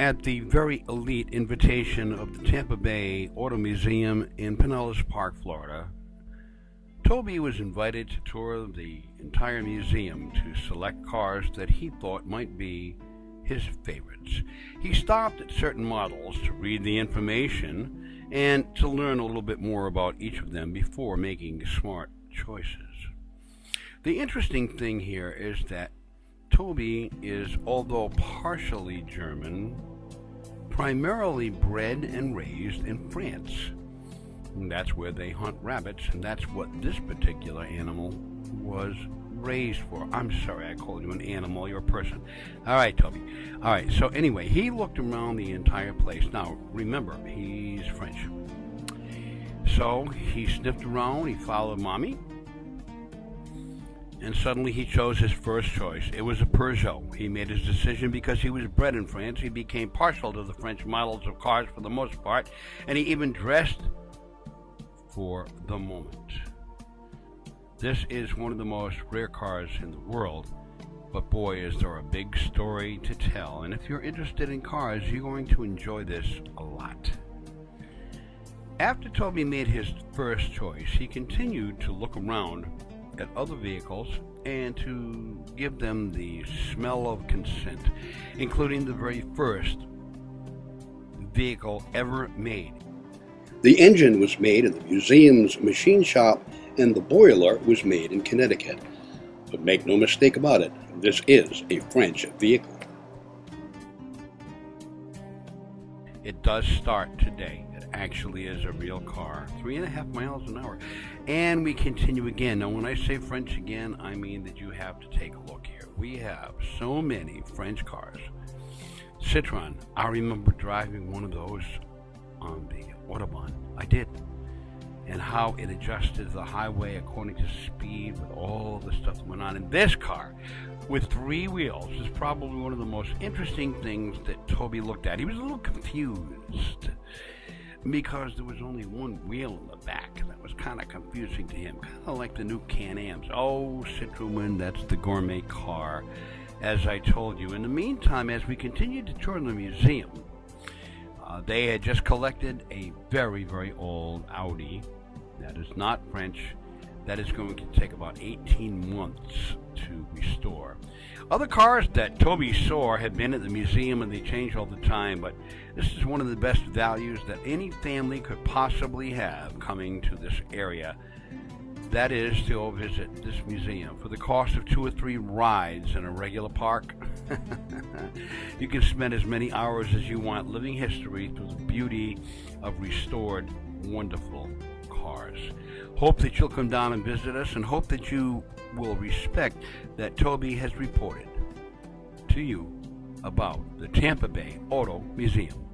At the very elite invitation of the Tampa Bay Auto Museum in Pinellas Park, Florida, Toby was invited to tour the entire museum to select cars that he thought might be his favorites. He stopped at certain models to read the information and to learn a little bit more about each of them before making smart choices. The interesting thing here is that Toby is, although partially German, primarily bred and raised in France. And that's where they hunt rabbits, and that's what this particular animal was raised for. I'm sorry, I called you an animal, you're a person. All right, Toby. All right, so anyway, he looked around the entire place. Now, remember, he's French. So he sniffed around, he followed Mommy, and suddenly he chose his first choice. It was a Peugeot. He made his decision because he was bred in France. He became partial to the French models of cars for the most part, and he even dressed for the moment. This is one of the most rare cars in the world, but boy, is there a big story to tell. And if you're interested in cars, you're going to enjoy this a lot. After Toby made his first choice, he continued to look around at other vehicles and to give them the smell of consent, including the very first vehicle ever made. The engine was made in the museum's machine shop, and the boiler was made in Connecticut. But make no mistake about it, this is a French vehicle. It does start today. It actually is a real car, 3.5 miles an hour. And we continue again. Now, when I say French again, I mean that you have to take a look here. We have so many French cars. Citroen, I remember driving one of those on the Autobahn. I did. And how it adjusted the highway according to speed with all the stuff that went on. In this car, with 3 wheels, is probably one of the most interesting things that Toby looked at. He was a little confused because there was only one wheel in the back. That was kind of confusing to him, kind of like the new Can-Ams. Oh, Citroen, that's the gourmet car, as I told you. In the meantime, as we continued to tour the museum, they had just collected a very, very old Audi that is not French, that is going to take about 18 months to restore. Other cars that Toby saw had been at the museum and they change all the time, but this is one of the best values that any family could possibly have coming to this area. That is to go visit this museum. For the cost of 2 or 3 rides in a regular park, you can spend as many hours as you want living history through the beauty of restored, wonderful cars. Hope that you'll come down and visit us, and hope that you will respect that Toby has reported to you about the Tampa Bay Auto Museum.